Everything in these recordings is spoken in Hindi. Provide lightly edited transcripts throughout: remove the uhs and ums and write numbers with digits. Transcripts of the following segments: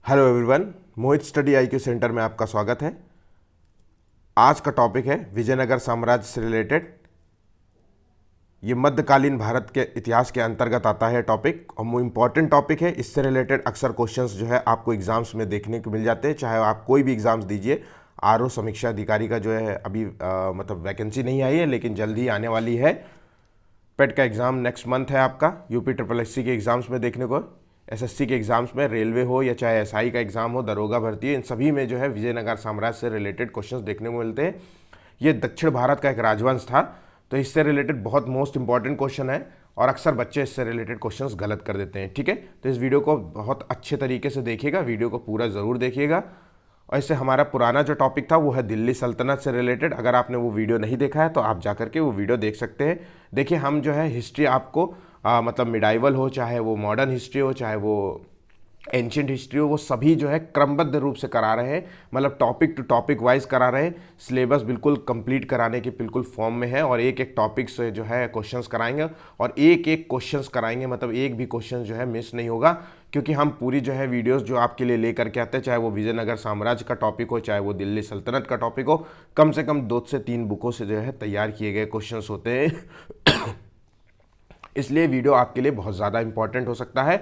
हेलो एवरीवन, मोहित स्टडी आईक्यू सेंटर में आपका स्वागत है। आज का टॉपिक है विजयनगर साम्राज्य से रिलेटेड। ये मध्यकालीन भारत के इतिहास के अंतर्गत आता है टॉपिक, और वो इम्पॉर्टेंट टॉपिक है। इससे रिलेटेड अक्सर क्वेश्चंस जो है आपको एग्जाम्स में देखने को मिल जाते हैं, चाहे आप कोई भी एग्जाम्स दीजिए। आरओ समीक्षा अधिकारी का जो है अभी मतलब वैकेंसी नहीं आई है, लेकिन जल्द ही आने वाली है। पेट का एग्ज़ाम नेक्स्ट मंथ है आपका। यूपी ट्रिपल एससी के एग्ज़ाम्स में देखने को, एसएससी के एग्ज़ाम्स में, रेलवे हो या चाहे एसआई का एग्ज़ाम हो, दरोगा भर्ती हो, इन सभी में जो है विजयनगर साम्राज्य से रिलेटेड क्वेश्चंस देखने को मिलते हैं। ये दक्षिण भारत का एक राजवंश था, तो इससे रिलेटेड बहुत मोस्ट इंपॉर्टेंट क्वेश्चन है, और अक्सर बच्चे इससे रिलेटेड क्वेश्चंस गलत कर देते हैं। ठीक है, तो इस वीडियो को बहुत अच्छे तरीके से देखिएगा, वीडियो को पूरा ज़रूर देखिएगा। और इससे हमारा पुराना जो टॉपिक था वो है दिल्ली सल्तनत से रिलेटेड। अगर आपने वो वीडियो नहीं देखा है तो आप जा करके वो वीडियो देख सकते हैं। देखिए, हम जो है हिस्ट्री आपको मतलब मिडाइवल हो, चाहे वो मॉडर्न हिस्ट्री हो, चाहे वो एंशियंट हिस्ट्री हो, वो सभी जो है क्रमबद्ध रूप से करा रहे हैं, मतलब टॉपिक टू टॉपिक वाइज करा रहे हैं। सिलेबस बिल्कुल कंप्लीट कराने के बिल्कुल फॉर्म में है, और एक एक टॉपिक से जो है क्वेश्चंस कराएंगे, और एक एक क्वेश्चंस कराएंगे, मतलब एक भी क्वेश्चन जो है मिस नहीं होगा। क्योंकि हम पूरी जो है वीडियोस जो आपके लिए लेकर के आते हैं, चाहे वो विजयनगर साम्राज्य का टॉपिक हो, चाहे वो दिल्ली सल्तनत का टॉपिक हो, कम से कम 2 से 3 बुकों से जो है तैयार किए गए क्वेश्चंस होते हैं। इसलिए वीडियो आपके लिए बहुत ज़्यादा इंपॉर्टेंट हो सकता है।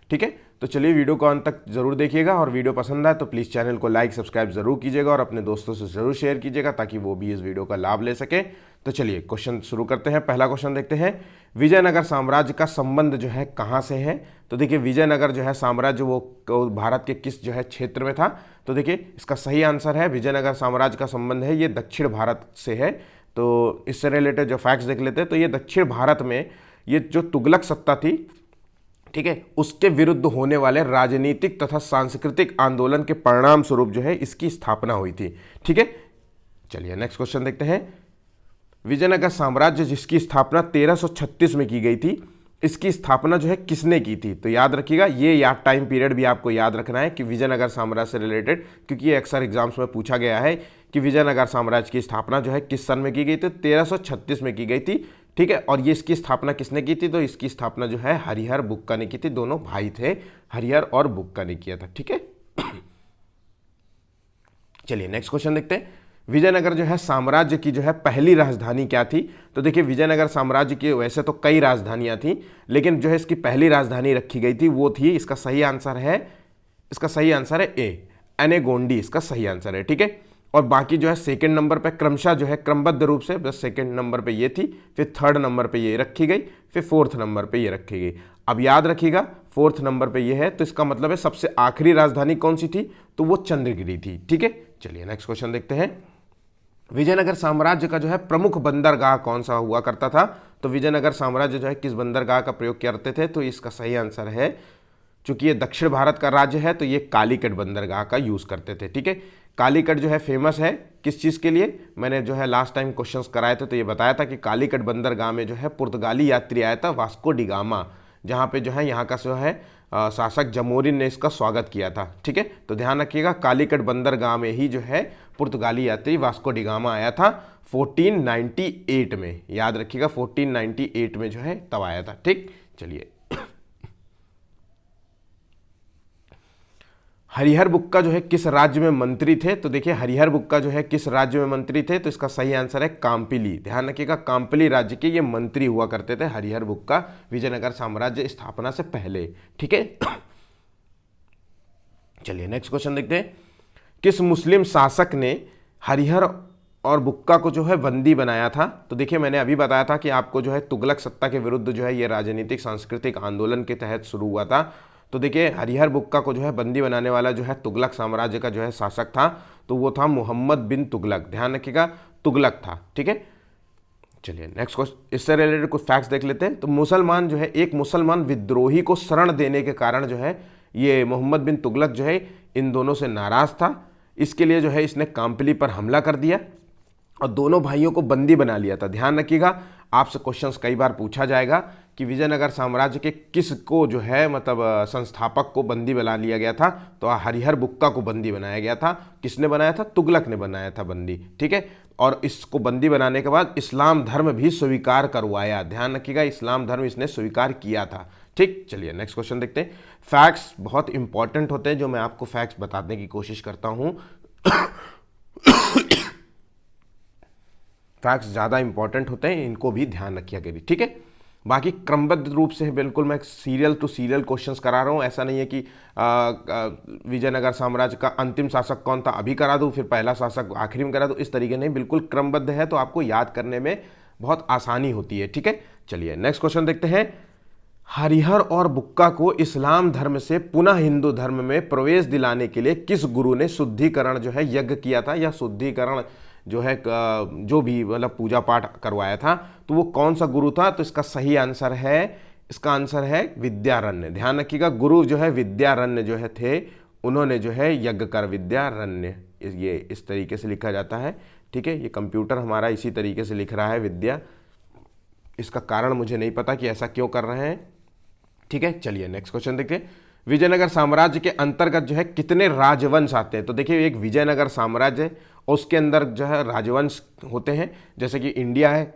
ठीक है, तो चलिए वीडियो को अंत तक जरूर देखिएगा, और वीडियो पसंद आए तो प्लीज़ चैनल को लाइक सब्सक्राइब जरूर कीजिएगा, और अपने दोस्तों से जरूर शेयर कीजिएगा ताकि वो भी इस वीडियो का लाभ ले सके। तो चलिए क्वेश्चन शुरू करते हैं। पहला क्वेश्चन देखते हैं, विजयनगर साम्राज्य का संबंध जो है कहाँ से है। तो देखिए, विजयनगर जो है साम्राज्य वो भारत के किस जो है क्षेत्र में था। तो देखिए, इसका सही आंसर है विजयनगर साम्राज्य का संबंध है ये दक्षिण भारत से है। तो इससे रिलेटेड जो फैक्ट्स देख लेते हैं, तो ये दक्षिण भारत में ये जो तुगलक सत्ता थी, ठीक है, उसके विरुद्ध होने वाले राजनीतिक तथा सांस्कृतिक आंदोलन के परिणाम स्वरूप जो है इसकी स्थापना हुई थी। ठीक है, चलिए नेक्स्ट क्वेश्चन देखते हैं। विजयनगर साम्राज्य जिसकी स्थापना 1336 में की गई थी, इसकी स्थापना जो है किसने की थी। तो याद रखिएगा, ये याद टाइम पीरियड भी आपको याद रखना है कि विजयनगर साम्राज्य से रिलेटेड, क्योंकि ये अक्सर एग्जाम्स में पूछा गया है कि विजयनगर साम्राज्य की स्थापना जो है किस सन में की गई थी। 1336 में की गई थी। ठीक है, और ये इसकी स्थापना किसने की थी। तो इसकी स्थापना जो है हरिहर बुक्का ने की थी। दोनों भाई थे, हरिहर और बुक्का ने किया था। ठीक है, चलिए नेक्स्ट क्वेश्चन देखते हैं। विजयनगर जो है साम्राज्य की जो है पहली राजधानी क्या थी। तो देखिए, विजयनगर साम्राज्य की वैसे तो कई राजधानियां थी, लेकिन जो है इसकी पहली राजधानी रखी गई थी वो थी, इसका सही आंसर है ए, एनेगोंडी इसका सही आंसर है। ठीक है, और बाकी जो है सेकंड नंबर पे क्रमशः जो है क्रमबद्ध रूप से, बस सेकंड नंबर पे ये थी, फिर थर्ड नंबर पे ये रखी गई, फिर फोर्थ नंबर पे ये रखी गई। अब याद रखिएगा, फोर्थ नंबर पे ये है, तो इसका मतलब है सबसे आखिरी राजधानी कौन सी थी, तो वो चंद्रगिरी थी। ठीक है, चलिए नेक्स्ट क्वेश्चन देखते हैं। विजयनगर साम्राज्य का जो है प्रमुख बंदरगाह कौन सा हुआ करता था। तो विजयनगर साम्राज्य जो है किस बंदरगाह का प्रयोग करते थे। तो इसका सही आंसर है, चूंकि ये दक्षिण भारत का राज्य है, तो ये कालीकट बंदरगाह का यूज करते थे। ठीक है, कालीकट जो है फेमस है किस चीज़ के लिए। मैंने जो है लास्ट टाइम क्वेश्चंस कराए थे तो ये बताया था कि कालीकट बंदरगाह में जो है पुर्तगाली यात्री आया था, वास्को डिगामा, जहाँ पे जो है यहाँ का जो है शासक जमोरिन ने इसका स्वागत किया था। ठीक है, तो ध्यान रखिएगा, कालीकट बंदरगाह में ही जो है पुर्तगाली यात्री वास्को डिगामा आया था 1498 में। याद रखिएगा, 1498 में जो है तब आया था। ठीक, चलिए हरिहर बुक्का जो है किस राज्य में मंत्री थे। तो देखिए, हरिहर बुक्का जो है किस राज्य में मंत्री थे। तो इसका सही आंसर है काम्पिली। ध्यान रखिएगा, काम्पिली राज्य के ये मंत्री हुआ करते थे हरिहर बुक्का, विजयनगर साम्राज्य स्थापना से पहले। ठीक है, चलिए नेक्स्ट क्वेश्चन देखते हैं। किस मुस्लिम शासक ने हरिहर और बुक्का को जो है बंदी बनाया था। तो देखिए, मैंने अभी बताया था कि आपको जो है तुगलक सत्ता के विरुद्ध जो है ये राजनीतिक सांस्कृतिक आंदोलन के तहत शुरू हुआ था। तो देखिए, हरिहर बुक्का को जो है बंदी बनाने वाला जो है तुगलक साम्राज्य का जो है शासक था, तो वो था मोहम्मद बिन तुगलक। ध्यान रखिएगा, तुगलक था। ठीक है, चलिए नेक्स्ट क्वेश्चन, इससे रिलेटेड कुछ फैक्ट्स देख लेते हैं। तो मुसलमान जो है, एक मुसलमान विद्रोही को शरण देने के कारण जो है ये मोहम्मद बिन तुगलक जो है इन दोनों से नाराज था। इसके लिए जो है इसने काम्पिली पर हमला कर दिया और दोनों भाइयों को बंदी बना लिया था। ध्यान रखिएगा, आपसे क्वेश्चंस कई बार पूछा जाएगा कि विजयनगर साम्राज्य के किस को जो है मतलब संस्थापक को बंदी बना लिया गया था। तो हरिहर बुक्का को बंदी बनाया गया था। किसने बनाया था, तुगलक ने बनाया था बंदी। ठीक है, और इसको बंदी बनाने के बाद इस्लाम धर्म भी स्वीकार करवाया। ध्यान रखिएगा, इस्लाम धर्म इसने स्वीकार किया था। ठीक, चलिए नेक्स्ट क्वेश्चन देखते हैं। फैक्ट्स बहुत इंपॉर्टेंट होते हैं, जो मैं आपको फैक्ट्स बताने की कोशिश करता हूं। फैक्ट्स ज़्यादा इंपॉर्टेंट होते हैं, इनको भी ध्यान रखिए कभी, ठीक है। बाकी क्रमबद्ध रूप से बिल्कुल मैं सीरियल टू सीरियल क्वेश्चंस करा रहा हूँ। ऐसा नहीं है कि विजयनगर साम्राज्य का अंतिम शासक कौन था अभी करा दूँ, फिर पहला शासक आखिरी में करा दूँ, इस तरीके नहीं, बिल्कुल क्रमबद्ध है, तो आपको याद करने में बहुत आसानी होती है, ठीक है। चलिए नेक्स्ट क्वेश्चन देखते हैं। हरिहर और बुक्का को इस्लाम धर्म से पुनः हिंदू धर्म में प्रवेश दिलाने के लिए किस गुरु ने शुद्धिकरण जो है यज्ञ किया था, या शुद्धिकरण जो है जो भी मतलब पूजा पाठ करवाया था, तो वो कौन सा गुरु था? तो इसका सही आंसर है, इसका आंसर है विद्यारण्य। ध्यान रखिएगा, गुरु जो है विद्यारण्य जो है थे, उन्होंने जो है यज्ञ कर विद्यारण्य, ये इस तरीके से लिखा जाता है, ठीक है। ये कंप्यूटर हमारा इसी तरीके से लिख रहा है विद्या, इसका कारण मुझे नहीं पता कि ऐसा क्यों कर रहे हैं, ठीक है। चलिए नेक्स्ट क्वेश्चन देखते हैं। विजयनगर साम्राज्य के अंतर्गत जो है कितने राजवंश आते हैं? तो देखिए, एक विजयनगर साम्राज्य है और उसके अंदर जो है राजवंश होते हैं, जैसे कि इंडिया है,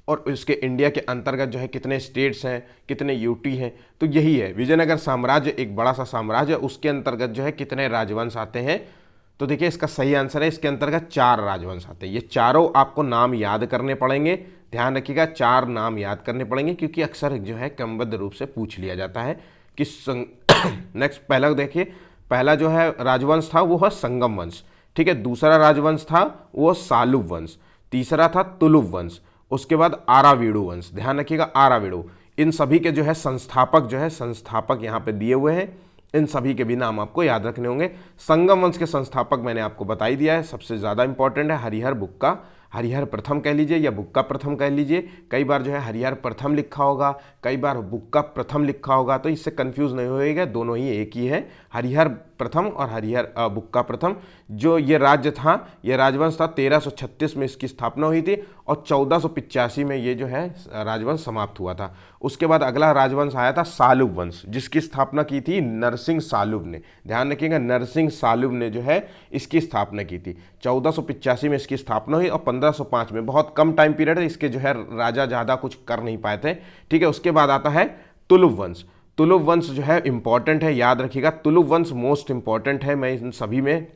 और उसके इंडिया के अंतर्गत जो है कितने स्टेट्स हैं, कितने यूटी हैं, तो यही है विजयनगर साम्राज्य, एक बड़ा सा साम्राज्य, उसके अंतर्गत जो है कितने राजवंश आते हैं। तो देखिए, इसका सही आंसर है, इसके अंतर्गत 4 राजवंश आते हैं। ये चारों आपको नाम याद करने पड़ेंगे, ध्यान रखिएगा, 4 नाम याद करने पड़ेंगे, क्योंकि अक्सर जो है क्रमबद्ध रूप से पूछ लिया जाता है कि नेक्स्ट पहला देखिए, पहला जो है राजवंश था वो है संगम वंश, ठीक है। दूसरा राजवंश था वो सालुब वंश, तीसरा था तुलुब वंश, उसके बाद आरावीडु वंश। ध्यान रखिएगा, आरावीडु, इन सभी के जो है संस्थापक जो है, संस्थापक यहाँ पे दिए हुए हैं, इन सभी के भी नाम आपको याद रखने होंगे। संगम वंश के संस्थापक मैंने आपको बता ही दिया है, सबसे ज़्यादा इंपॉर्टेंट है हरिहर बुक्का, हरिहर प्रथम कह लीजिए या बुक्का प्रथम कह लीजिए। कई बार जो है हरिहर प्रथम लिखा होगा, कई बार बुक्का प्रथम लिखा होगा, तो इससे कंफ्यूज नहीं होएगा, दोनों ही एक ही है, हरिहर प्रथम और हरिहर बुक्का प्रथम। जो ये राज्य था, ये राजवंश था, 1336 में इसकी स्थापना हुई थी और 1485 में ये जो है राजवंश समाप्त हुआ था। उसके बाद अगला राजवंश आया था सालुब वंश, जिसकी स्थापना की थी नरसिंह सालुब ने। ध्यान रखिएगा, नरसिंह सालुब ने जो है इसकी स्थापना की थी। 1485 में इसकी स्थापना हुई और 1505 में, बहुत कम टाइम पीरियड है, इसके जो है राजा ज़्यादा कुछ कर नहीं पाए थे, ठीक है। उसके बाद आता है तुलुब वंश। तुलुब वंश जो है इंपॉर्टेंट है, याद रखिएगा, तुलुब वंश मोस्ट इंपॉर्टेंट है। मैं इन सभी में,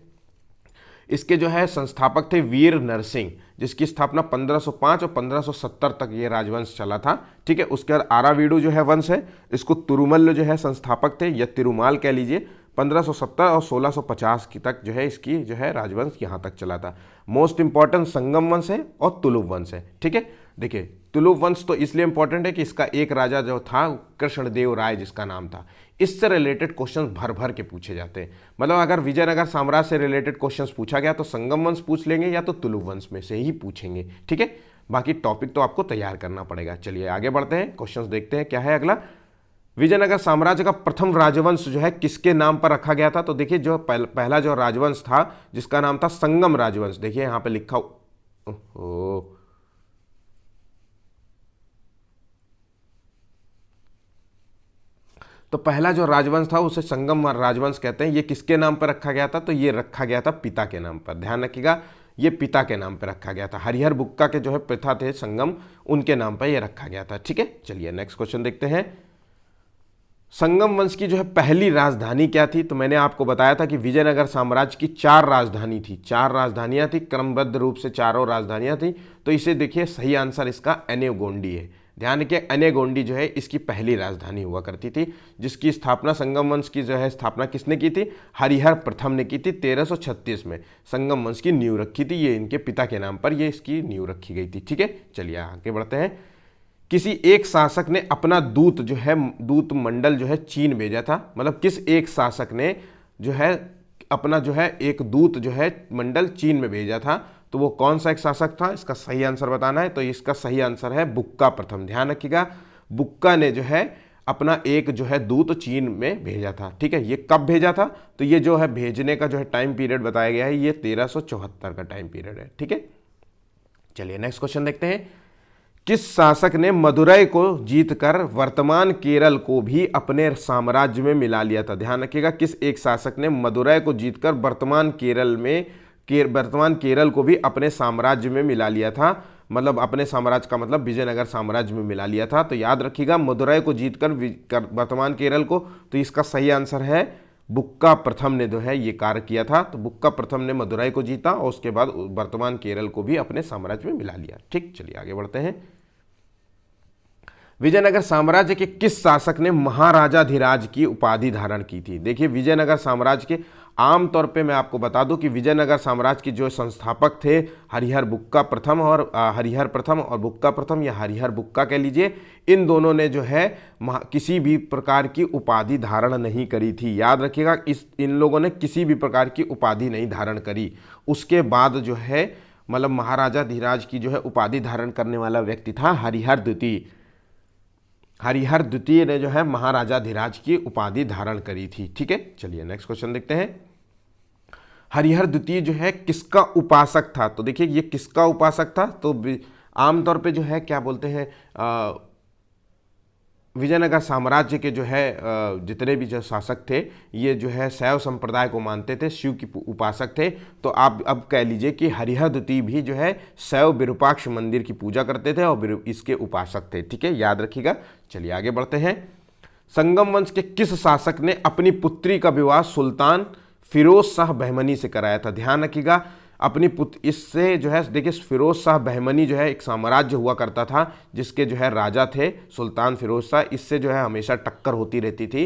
इसके जो है संस्थापक थे वीर नरसिंह, जिसकी स्थापना 1505 और 1570 तक ये राजवंश चला था, ठीक है। उसके बाद आरावीडु जो है वंश है, इसको तिरुमल्ल जो है संस्थापक थे, या तिरुमाल कह लीजिए, 1570 और 1650 की तक जो है इसकी जो है राजवंश यहाँ तक चला था। मोस्ट इंपॉर्टेंट संगम वंश है और तुलुब वंश है, ठीक है। देखिए, तुलुब वंश तो इसलिए इंपॉर्टेंट है कि इसका एक राजा जो था कृष्णदेव राय जिसका नाम था, इससे रिलेटेड क्वेश्चंस भर भर के पूछे जाते हैं। मतलब अगर विजयनगर साम्राज्य से रिलेटेड क्वेश्चंस पूछा गया तो संगम वंश पूछ लेंगे या तो तुलुब वंश में से ही पूछेंगे, ठीक है। बाकी टॉपिक तो आपको तैयार करना पड़ेगा। चलिए आगे बढ़ते हैं, क्वेश्चंस देखते हैं क्या है अगला। विजयनगर साम्राज्य का प्रथम राजवंश जो है किसके नाम पर रखा गया था? तो देखिए, जो पहला जो राजवंश था जिसका नाम था संगम राजवंश, देखिए यहां पे लिखा तो पहला जो राजवंश था उसे संगम राजवंश कहते हैं। ये किसके नाम पर रखा गया था? तो ये रखा गया था पिता के नाम पर। ध्यान रखिएगा, ये पिता के नाम पर रखा गया था। हरिहर बुक्का के जो है पिता थे संगम, उनके नाम पर यह रखा गया था, ठीक है। चलिए नेक्स्ट क्वेश्चन देखते हैं। संगम वंश की जो है पहली राजधानी क्या थी? तो मैंने आपको बताया था कि विजयनगर साम्राज्य की 4 राजधानी थी, 4 राजधानियां थी, क्रमबद्ध रूप से चारों राजधानियां थी। तो इसे देखिए, सही आंसर इसका एनेगोंडी है। ध्यान रखिए, एनेगोंडी जो है इसकी पहली राजधानी हुआ करती थी, जिसकी स्थापना संगम वंश की जो है स्थापना किसने की थी? हरिहर प्रथम ने की थी। 1336 में संगम वंश की नींव रखी थी, ये इनके पिता के नाम पर ये इसकी नींव रखी गई थी, ठीक है। चलिए आगे बढ़ते हैं। किसी एक शासक ने अपना दूत जो है, दूत मंडल जो है चीन भेजा था। मतलब किस एक शासक ने जो है अपना जो है एक दूत जो है मंडल चीन में भेजा था? तो वो कौन सा एक शासक था? इसका सही आंसर बताना है। तो इसका सही आंसर है बुक्का प्रथम। ध्यान रखिएगा, बुक्का ने जो है अपना एक जो है दूत चीन में भेजा था, ठीक है। ये कब भेजा था? तो ये जो है भेजने का जो है टाइम पीरियड बताया गया है, ये 1374 का टाइम पीरियड है, ठीक है। चलिए नेक्स्ट क्वेश्चन देखते हैं। किस शासक ने मदुरै को जीतकर वर्तमान केरल को भी अपने साम्राज्य में मिला लिया था? ध्यान रखिएगा, किस एक शासक ने मदुरै को जीतकर वर्तमान केरल को भी अपने साम्राज्य में मिला लिया था? मतलब अपने साम्राज्य का मतलब विजयनगर साम्राज्य में मिला लिया था। तो याद रखिएगा मदुरै को जीतकर वर्तमान केरल को, तो इसका सही आंसर है बुक्का प्रथम ने जो है ये कार्य किया था। तो बुक्का प्रथम ने मदुरै को जीता और उसके बाद वर्तमान केरल को भी अपने साम्राज्य में मिला लिया। ठीक, चलिए आगे बढ़ते हैं। विजयनगर साम्राज्य के किस शासक ने महाराजाधिराज की उपाधि धारण की थी? देखिए विजयनगर साम्राज्य के आमतौर पे मैं आपको बता दूं कि विजयनगर साम्राज्य के जो संस्थापक थे हरिहर बुक्का प्रथम और हरिहर प्रथम और बुक्का प्रथम या हरिहर बुक्का कह लीजिए, इन दोनों ने जो है किसी भी प्रकार की उपाधि धारण नहीं करी थी। याद रखिएगा इन लोगों ने किसी भी प्रकार की उपाधि नहीं धारण करी। उसके बाद जो है मतलब महाराजाधिराज की जो है उपाधि धारण करने वाला व्यक्ति था हरिहर द्वितीय। हरिहर द्वितीय ने जो है महाराजाधिराज की उपाधि धारण करी थी। ठीक है, चलिए नेक्स्ट क्वेश्चन देखते हैं। हरिहर द्वितीय जो है किसका उपासक था? तो देखिए ये किसका उपासक था, तो आमतौर पे जो है क्या बोलते हैं विजयनगर साम्राज्य के जो है जितने भी जो शासक थे ये जो है शैव संप्रदाय को मानते थे, शिव की उपासक थे। तो आप अब कह लीजिए कि हरिहर द्वितीय भी जो है शैव विरूपाक्ष मंदिर की पूजा करते थे और इसके उपासक थे। ठीक है, याद रखिएगा। चलिए आगे बढ़ते हैं। संगम वंश के किस शासक ने अपनी पुत्री का विवाह सुल्तान फिरोज शाह बहमनी से कराया था? ध्यान रखिएगा अपनी पुत्र इससे जो है देखिए फिरोज शाह बहमनी जो है एक साम्राज्य हुआ करता था जिसके जो है राजा थे सुल्तान फिरोज शाह, इससे जो है हमेशा टक्कर होती रहती थी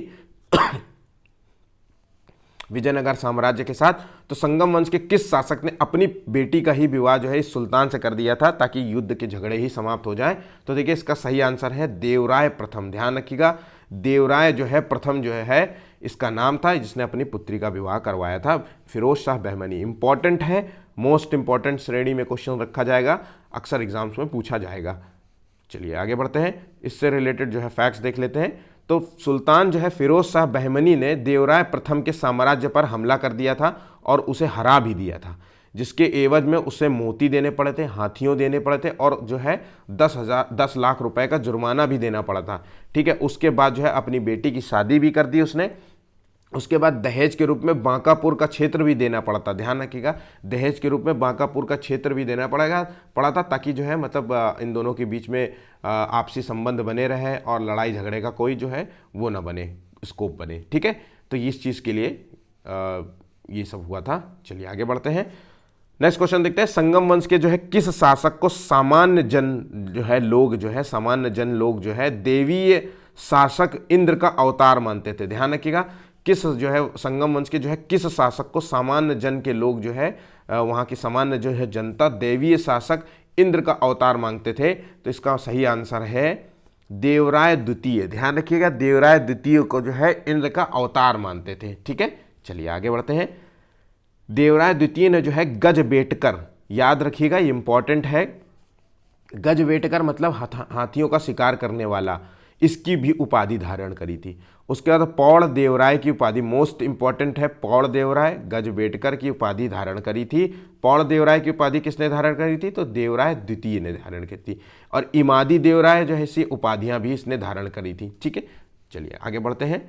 विजयनगर साम्राज्य के साथ। तो संगम वंश के किस शासक ने अपनी बेटी का ही विवाह जो है इस सुल्तान से कर दिया था ताकि युद्ध के झगड़े ही समाप्त हो जाए? तो देखिए इसका सही आंसर है देवराय प्रथम। ध्यान रखिएगा देवराय जो है प्रथम जो है इसका नाम था जिसने अपनी पुत्री का विवाह करवाया था फिरोज शाह बहमनी। इंपॉर्टेंट है, मोस्ट इंपॉर्टेंट श्रेणी में क्वेश्चन रखा जाएगा, अक्सर एग्जाम्स में पूछा जाएगा। चलिए आगे बढ़ते हैं, इससे रिलेटेड जो है फैक्ट्स देख लेते हैं। तो सुल्तान जो है फिरोज शाह बहमनी ने देवराय प्रथम के साम्राज्य पर हमला कर दिया था और उसे हरा भी दिया था, जिसके एवज में उसे मोती देने पड़े थे, हाथियों देने पड़े थे और जो है 10 लाख रुपए का जुर्माना भी देना पड़ा था। ठीक है, उसके बाद जो है अपनी बेटी की शादी भी कर दी उसने। उसके बाद दहेज के रूप में बांकापुर का क्षेत्र भी देना पड़ा था। ध्यान रखिएगा दहेज के रूप में बांकापुर का क्षेत्र भी देना पड़ा था ताकि जो है मतलब इन दोनों के बीच में आपसी संबंध बने रहे और लड़ाई झगड़े का कोई जो है वो ना बने, स्कोप बने। ठीक है, तो इस चीज़ के लिए ये सब हुआ था। चलिए आगे बढ़ते हैं, नेक्स्ट क्वेश्चन देखते हैं। संगम वंश के जो है किस शासक को सामान्य जन लोग जो है देवीय शासक इंद्र का अवतार मानते थे? ध्यान रखिएगा किस जो है संगम वंश के जो है किस शासक को सामान्य जन के लोग जो है वहाँ की सामान्य जो है जनता देवीय शासक इंद्र का अवतार मांगते थे? तो इसका सही आंसर है देवराय द्वितीय। ध्यान रखिएगा देवराय द्वितीय को जो है इंद्र का अवतार मानते थे। ठीक है, चलिए आगे बढ़ते हैं। देवराय द्वितीय ने जो है गजबेटकर, याद रखिएगा ये इंपॉर्टेंट है, गजबेटकर मतलब हाथियों का शिकार करने वाला, इसकी भी उपाधि धारण करी थी। उसके बाद पौड़ देवराय की उपाधि, मोस्ट इंपॉर्टेंट है, पौड़ देवराय गजबेटकर की उपाधि धारण करी थी। पौड़ देवराय की उपाधि किसने धारण करी थी? तो देवराय द्वितीय ने धारण की थी। और इमादी देवराय जो है ऐसी उपाधियां भी इसने धारण करी थी। ठीक है, चलिए आगे बढ़ते हैं।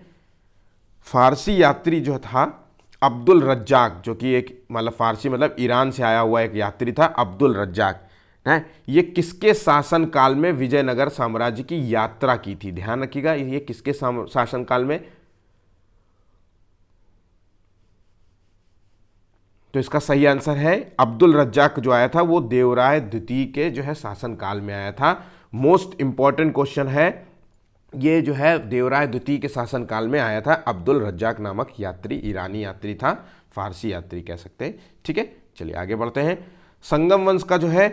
फारसी यात्री जो था अब्दुल रज्जाक, जो कि एक मतलब फारसी मतलब ईरान से आया हुआ एक यात्री था अब्दुल रज्जाक है, ये किसके शासन काल में विजयनगर साम्राज्य की यात्रा की थी? ध्यान रखिएगा ये किसके शासन काल में? तो इसका सही आंसर है अब्दुल रज्जाक जो आया था वो देवराय द्वितीय के जो है शासन काल में आया था। मोस्ट इंपॉर्टेंट क्वेश्चन है ये जो है देवराय द्वितीय के शासन काल में आया था अब्दुल रज्जाक नामक यात्री, ईरानी यात्री था, फारसी यात्री कह सकते हैं। ठीक है, चलिए आगे बढ़ते हैं। संगम वंश का जो है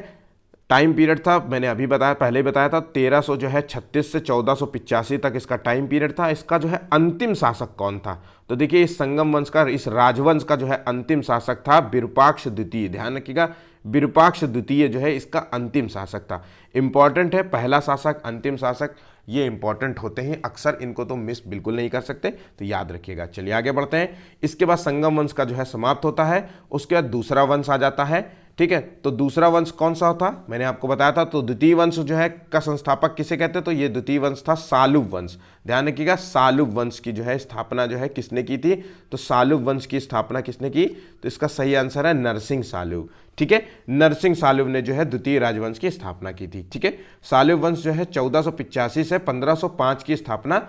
टाइम पीरियड था, मैंने अभी बताया, पहले ही बताया था 1300 जो है 36 से 1485 तक इसका टाइम पीरियड था। इसका जो है अंतिम शासक कौन था? तो देखिए इस संगम वंश का, इस राजवंश का जो है अंतिम शासक था विरूपाक्ष द्वितीय। ध्यान रखिएगा विरूपाक्ष द्वितीय जो है इसका अंतिम शासक था। इंपॉर्टेंट है, पहला शासक अंतिम शासक ये इंपॉर्टेंट होते हैं, अक्सर इनको तो मिस बिल्कुल नहीं कर सकते, तो याद रखिएगा। चलिए आगे बढ़ते हैं। इसके बाद संगम वंश का जो है समाप्त होता है, उसके बाद दूसरा वंश आ जाता है। ठीक है, तो दूसरा वंश कौन सा होता मैंने आपको बताया था। तो द्वितीय वंश जो है का संस्थापक किसे कहते हैं? तो ये द्वितीय वंश था सालुब वंश। ध्यान रखिएगा सालुब वंश की जो है स्थापना जो है किसने की थी? तो सालुब वंश की स्थापना किसने की? तो इसका सही आंसर है नरसिंह सालुब। ठीक है। नरसिंह साल्व ने जो है द्वितीय राजवंश की स्थापना की थी। ठीक है, साल्व वंश जो है 1485 से 1505 की स्थापना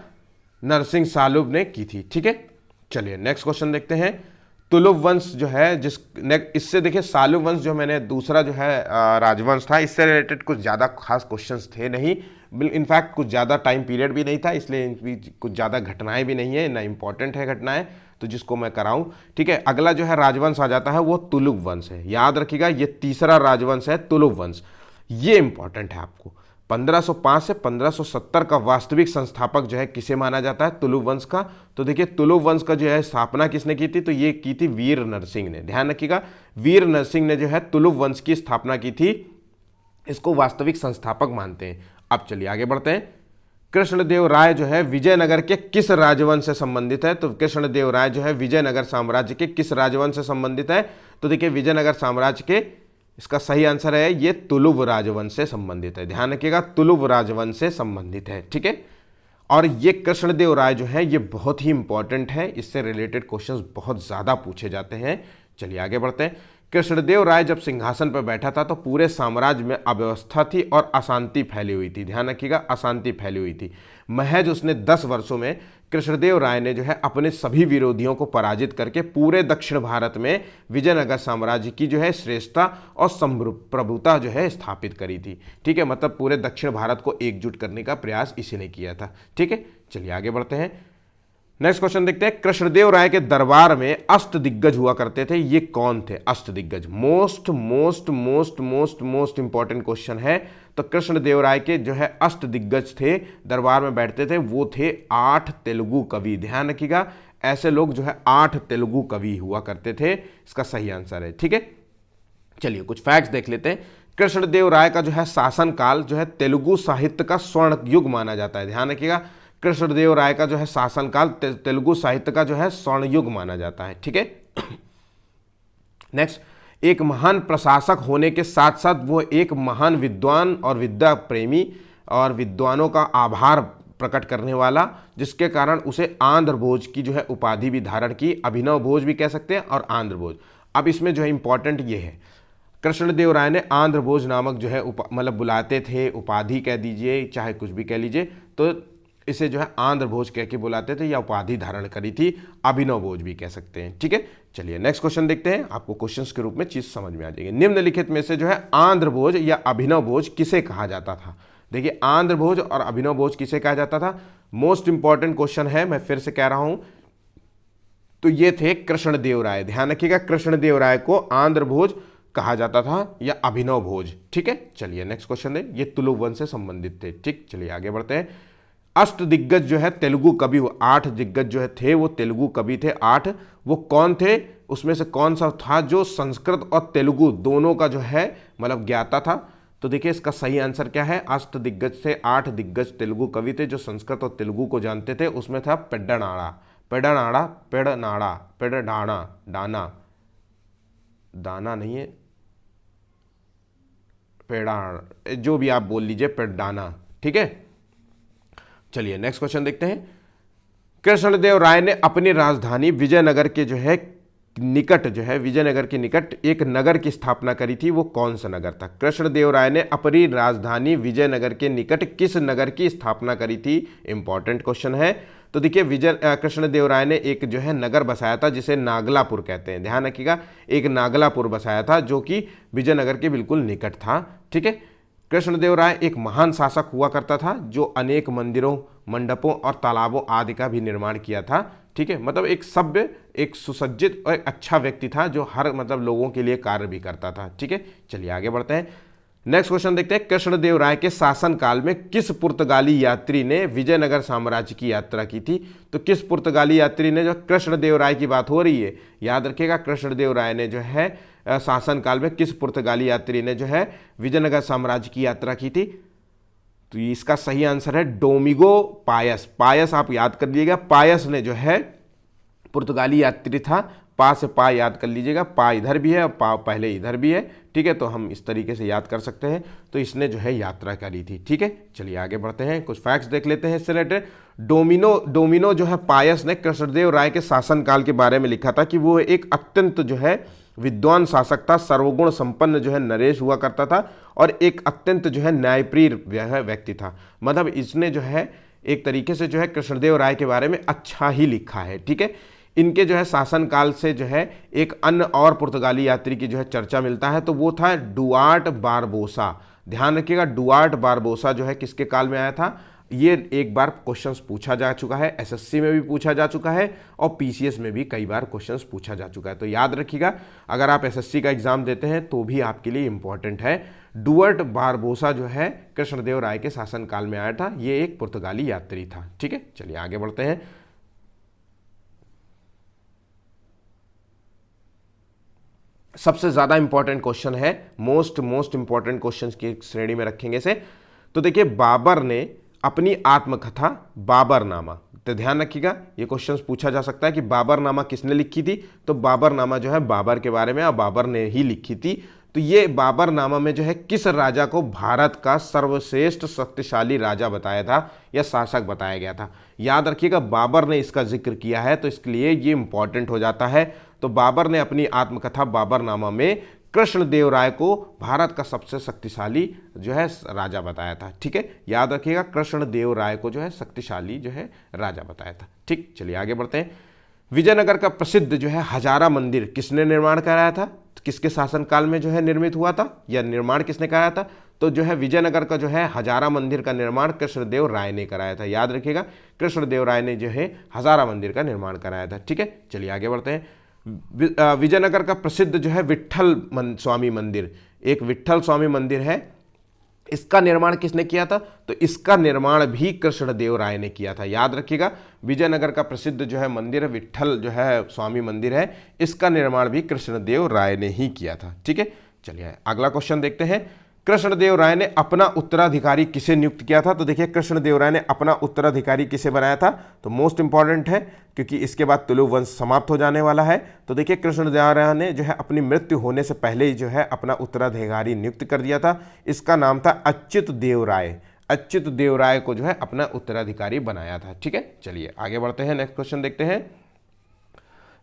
नरसिंह साल्व ने की थी। ठीक है, चलिए नेक्स्ट क्वेश्चन देखते हैं। तुलुव वंश जो है इससे देखिए साल्व वंश जो मैंने दूसरा जो है राजवंश था, इससे रिलेटेड कुछ ज़्यादा खास क्वेश्चंस थे नहीं, इनफैक्ट कुछ ज़्यादा टाइम पीरियड भी नहीं था, इसलिए कुछ ज़्यादा घटनाएं भी नहीं है, ना इंपॉर्टेंट है घटनाएं, तो जिसको मैं कराऊं। ठीक है, अगला जो है राजवंश आ जाता है वो तुलुव वंश है। याद रखिएगा ये तीसरा राजवंश है तुलुव वंश, ये इंपॉर्टेंट है आपको। 1505 से 1570 का वास्तविक संस्थापक जो है किसे माना जाता है? तुलुव वंश का। तो देखिए तुलुव वंश का जो है स्थापना किसने की थी? तो ये की थी वीर नरसिंह ने। ध्यान रखिएगा, वीर नरसिंह ने जो है तुलुव वंश की स्थापना की थी, इसको वास्तविक संस्थापक मानते हैं। अब चलिए आगे बढ़ते हैं। कृष्णदेव राय जो है विजयनगर के किस राजवंश से संबंधित है? तो कृष्णदेव राय जो है विजयनगर साम्राज्य के किस राजवंश से संबंधित है? तो देखिए विजयनगर साम्राज्य के, इसका सही आंसर है ये तुलुव राजवंश से संबंधित है। ध्यान रखिएगा, तुलुव राजवंश से संबंधित है। ठीक है, और ये कृष्णदेव राय जो है ये बहुत ही इंपॉर्टेंट है, इससे रिलेटेड क्वेश्चंस बहुत ज़्यादा पूछे जाते हैं। चलिए आगे बढ़ते हैं। कृष्णदेव राय जब सिंहासन पर बैठा था तो पूरे साम्राज्य में अव्यवस्था थी और अशांति फैली हुई थी। ध्यान रखिएगा, अशांति फैली हुई थी। महज उसने 10 वर्षों में कृष्णदेव राय ने जो है अपने सभी विरोधियों को पराजित करके पूरे दक्षिण भारत में विजयनगर साम्राज्य की जो है श्रेष्ठता और संप्रभुता जो है स्थापित करी थी। ठीक है, मतलब पूरे दक्षिण भारत को एकजुट करने का प्रयास इसी ने किया था। ठीक है, चलिए आगे बढ़ते हैं। नेक्स्ट क्वेश्चन देखते हैं। कृष्णदेव राय के दरबार में अष्टदिग्गज हुआ करते थे, ये कौन थे Ashtadiggaj? Most most most most most important question है। तो कृष्णदेव राय के जो है अष्टदिग्गज थे, दरबार में बैठते थे, वो थे 8 तेलुगु कवि। ध्यान रखिएगा, ऐसे लोग जो है 8 तेलुगु कवि हुआ करते थे, इसका सही आंसर है। ठीक है, चलिए कुछ फैक्ट्स देख लेते हैं। कृष्णदेव राय का जो है शासनकाल जो है तेलुगु साहित्य का स्वर्ण युग माना जाता है। ध्यान रखिएगा, कृष्णदेव राय का जो है शासनकाल तेलुगु साहित्य का जो है स्वर्ण युग माना जाता है। ठीक है, नेक्स्ट, एक महान प्रशासक होने के साथ साथ वो एक महान विद्वान और विद्या प्रेमी और विद्वानों का आभार प्रकट करने वाला, जिसके कारण उसे आंध्र भोज की जो है उपाधि भी धारण की। अभिनव भोज भी कह सकते हैं और आंध्र भोज। अब इसमें जो है इंपॉर्टेंट ये है, कृष्णदेव राय ने आंध्र भोज नामक जो है मतलब बुलाते थे, उपाधि कह दीजिए चाहे कुछ भी कह लीजिए, तो इसे जो है आंध्र भोज कह के बुलाते थे या उपाधि धारण करी थी, अभिनव भोज भी कह सकते हैं। ठीक है, चलिए नेक्स्ट क्वेश्चन देखते हैं, आपको क्वेश्चंस के रूप में चीज समझ में आ जाएगी। निम्नलिखित में से जो है आंध्र भोज या अभिनव भोज किसे कहा जाता था? देखिए आंध्र भोज और अभिनव भोज किसे कहा जाता था? मोस्ट इंपॉर्टेंट क्वेश्चन है, मैं फिर से कह रहा हूं, तो ये थे कृष्णदेव राय। ध्यान रखिएगा, कृष्णदेव राय को आंध्र भोज कहा जाता था या अभिनव भोज। ठीक है, चलिए नेक्स्ट क्वेश्चन है, ये तुलुव वंश से संबंधित थे। ठीक, चलिए आगे बढ़ते हैं। अष्टदिग्गज जो है तेलुगु कवि, 8 दिग्गज जो है थे वो तेलुगु कवि थे 8। वो कौन थे? उसमें से कौन सा था जो संस्कृत और तेलुगु दोनों का जो है मतलब ज्ञाता था? तो देखिए इसका सही आंसर क्या है, अष्टदिग्गज थे, 8 दिग्गज तेलुगु कवि थे जो संस्कृत और तेलुगु को जानते थे। उसमें था पेड्डानाड़ा, पेड्डानाड़ा, पेड़नाड़ा, पेड़डाना, डाना, दाना नहीं है, पेड़ा, जो भी आप बोल लीजिए, पेड्डाना। ठीक है, चलिए नेक्स्ट क्वेश्चन देखते हैं। कृष्णदेव राय ने अपनी राजधानी विजयनगर के जो है निकट जो है विजयनगर के निकट एक नगर की स्थापना करी थी, वो कौन सा नगर था? कृष्णदेव राय ने अपनी राजधानी विजयनगर के निकट किस नगर की स्थापना करी थी? इंपॉर्टेंट क्वेश्चन है। तो देखिए कृष्णदेव राय ने एक जो है नगर बसाया था जिसे नागलापुर कहते हैं। ध्यान रखिएगा, एक नागलापुर बसाया था जो कि विजयनगर के बिल्कुल निकट था। ठीक है, कृष्णदेव राय एक महान शासक हुआ करता था जो अनेक मंदिरों, मंडपों और तालाबों आदि का भी निर्माण किया था। ठीक है, मतलब एक सभ्य, एक सुसज्जित और एक अच्छा व्यक्ति था जो हर मतलब लोगों के लिए कार्य भी करता था। ठीक है, चलिए आगे बढ़ते हैं। नेक्स्ट क्वेश्चन देखते हैं। कृष्णदेव राय के शासनकाल में किस पुर्तगाली यात्री ने विजयनगर साम्राज्य की यात्रा की थी? तो किस पुर्तगाली यात्री ने, जो कृष्णदेव राय की बात हो रही है, याद रखिएगा कृष्णदेव राय ने जो है शासनकाल में किस पुर्तगाली यात्री ने जो है विजयनगर साम्राज्य की यात्रा की थी? तो इसका सही आंसर है डोमिगो पायस। पायस आप याद कर लीजिएगा, पायस ने जो है पुर्तगाली यात्री था पा से पा याद कर लीजिएगा, पा इधर भी है और पा पहले इधर भी है, ठीक है, तो हम इस तरीके से याद कर सकते हैं। तो इसने जो है यात्रा करी थी, ठीक है। चलिए आगे बढ़ते हैं, कुछ फैक्ट्स देख लेते हैं इससे रिलेटेड। डोमिनो जो है पायस ने कृष्णदेव राय के शासनकाल के बारे में लिखा था कि वो एक अत्यंत जो है विद्वान शासक था, सर्वगुण संपन्न जो है नरेश हुआ करता था और एक अत्यंत जो है न्यायप्रिय व्यक्ति था। मतलब इसने जो है एक तरीके से जो है कृष्णदेव राय के बारे में अच्छा ही लिखा है, ठीक है। इनके जो है शासनकाल से जो है एक अन्य और पुर्तगाली यात्री की जो है चर्चा मिलता है, तो वो था डुआर्ट बारबोसा। ध्यान रखिएगा, डुआर्ट बारबोसा जो है किसके काल में आया था। ये एक बार क्वेश्चंस पूछा जा चुका है, एसएससी में भी पूछा जा चुका है और पीसीएस में भी कई बार क्वेश्चंस पूछा जा चुका है। तो याद रखिएगा, अगर आप एसएससी का एग्जाम देते हैं तो भी आपके लिए इंपॉर्टेंट है। डुआर्ट बारबोसा जो है कृष्णदेव राय के शासनकाल में आया था, ये एक पुर्तगाली यात्री था, ठीक है। चलिए आगे बढ़ते हैं। सबसे ज्यादा इंपॉर्टेंट क्वेश्चन है, मोस्ट इंपॉर्टेंट क्वेश्चन की श्रेणी में रखेंगे इसे। तो देखिए, बाबर ने अपनी आत्मकथा बाबरनामा, तो ध्यान रखिएगा ये क्वेश्चन पूछा जा सकता है कि बाबरनामा किसने लिखी थी। तो बाबरनामा जो है बाबर के बारे में और बाबर ने ही लिखी थी। तो ये बाबरनामा में जो है किस राजा को भारत का सर्वश्रेष्ठ शक्तिशाली राजा बताया था या शासक बताया गया था। याद रखिएगा, बाबर ने इसका जिक्र किया है, तो इसके लिए ये इंपॉर्टेंट हो जाता है। तो बाबर ने अपनी आत्मकथा बाबरनामा में कृष्णदेव राय को भारत का सबसे शक्तिशाली जो है राजा बताया था, ठीक है। याद रखिएगा, कृष्णदेव राय को जो है शक्तिशाली जो है राजा बताया था, ठीक। चलिए आगे बढ़ते हैं। विजयनगर का प्रसिद्ध जो है हजारा मंदिर किसने निर्माण कराया था, किसके शासनकाल में जो है निर्मित हुआ था या निर्माण किसने कराया था। तो जो है विजयनगर का जो है हजारा मंदिर का निर्माण कृष्णदेव राय ने कराया था। याद रखिएगा, कृष्णदेव राय ने जो है हजारा मंदिर का निर्माण कराया था, ठीक है। चलिए आगे बढ़ते हैं। विजयनगर का प्रसिद्ध जो है विट्ठल स्वामी मंदिर, एक विट्ठल स्वामी मंदिर है, इसका निर्माण किसने किया था। तो इसका निर्माण भी कृष्णदेव राय ने किया था। याद रखिएगा, विजयनगर का प्रसिद्ध जो है मंदिर विट्ठल जो है स्वामी मंदिर है, इसका निर्माण भी कृष्णदेव राय ने ही किया था, ठीक है। चलिए अगला क्वेश्चन देखते हैं। कृष्णदेव राय ने अपना उत्तराधिकारी किसे नियुक्त किया था। तो देखिए, कृष्णदेव राय ने अपना उत्तराधिकारी किसे बनाया था। तो मोस्ट इंपॉर्टेंट है, क्योंकि इसके बाद तुलु वंश समाप्त हो जाने वाला है। तो देखिए, कृष्णदेव राय ने जो है अपनी मृत्यु होने से पहले ही जो है अपना उत्तराधिकारी नियुक्त कर दिया था। इसका नाम था अच्युत देव राय। अच्युत देव राय को जो है अपना उत्तराधिकारी बनाया था, ठीक है। चलिए आगे बढ़ते हैं, नेक्स्ट क्वेश्चन देखते हैं।